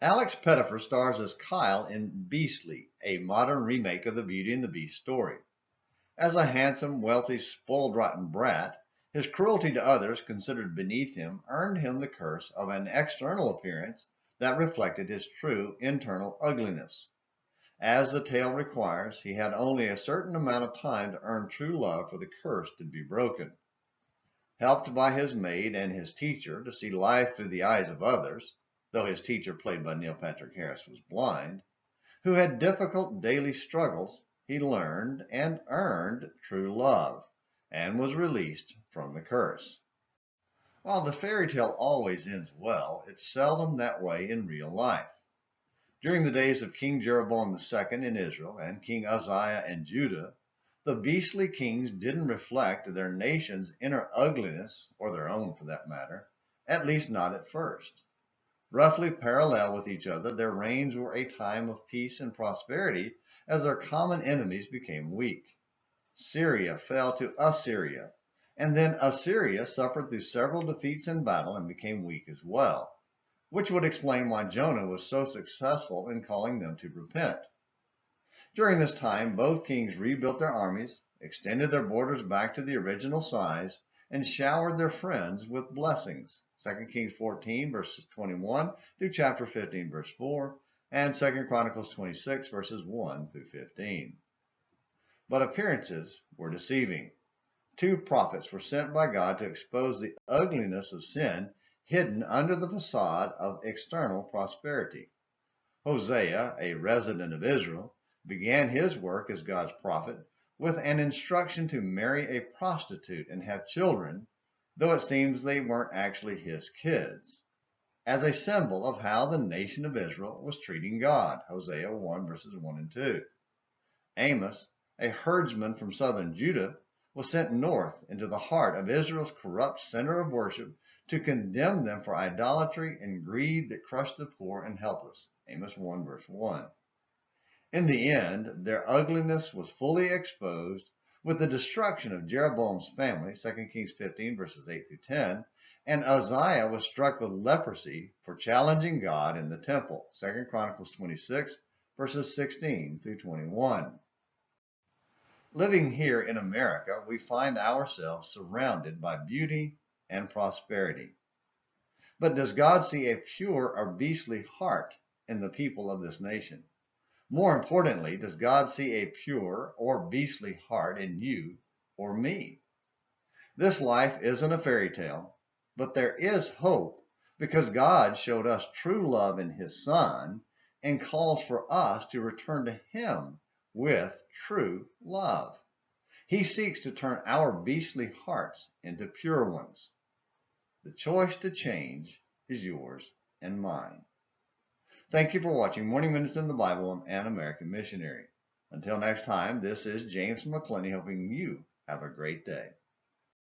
Alex Pettyfer stars as Kyle in Beastly, a modern remake of the Beauty and the Beast story. As a handsome, wealthy, spoiled rotten brat, his cruelty to others considered beneath him earned him the curse of an external appearance that reflected his true internal ugliness. As the tale requires, he had only a certain amount of time to earn true love for the curse to be broken. Helped by his maid and his teacher to see life through the eyes of others, though his teacher, played by Neil Patrick Harris, was blind, who had difficult daily struggles, he learned and earned true love, and was released from the curse. While the fairy tale always ends well, it's seldom that way in real life. During the days of King Jeroboam II in Israel and King Uzziah in Judah, the beastly kings didn't reflect their nation's inner ugliness, or their own for that matter, at least not at first. Roughly parallel with each other, their reigns were a time of peace and prosperity as their common enemies became weak. Syria fell to Assyria, and then Assyria suffered through several defeats in battle and became weak as well, which would explain why Jonah was so successful in calling them to repent. During this time, both kings rebuilt their armies, extended their borders back to the original size, and showered their friends with blessings. 2 Kings 14, verses 21 through chapter 15, verse 4, and 2 Chronicles 26, verses 1 through 15. But appearances were deceiving. Two prophets were sent by God to expose the ugliness of sin hidden under the facade of external prosperity. Hosea, a resident of Israel, began his work as God's prophet with an instruction to marry a prostitute and have children, though it seems they weren't actually his kids, as a symbol of how the nation of Israel was treating God, Hosea 1 verses 1 and 2. Amos, a herdsman from southern Judah, was sent north into the heart of Israel's corrupt center of worship to condemn them for idolatry and greed that crushed the poor and helpless, Amos 1 verse 1. In the end, their ugliness was fully exposed with the destruction of Jeroboam's family, 2 Kings 15 verses 8 through 10, and Uzziah was struck with leprosy for challenging God in the temple, 2 Chronicles 26 verses 16 through 21. Living here in America, we find ourselves surrounded by beauty and prosperity. But does God see a pure or beastly heart in the people of this nation? More importantly, does God see a pure or beastly heart in you or me? This life isn't a fairy tale, but there is hope because God showed us true love in His Son and calls for us to return to Him with true love. He seeks to turn our beastly hearts into pure ones. The choice to change is yours and mine. Thank you for watching Morning Minutes in the Bible and An American Missionary. Until next time, this is James McClenny hoping you have a great day.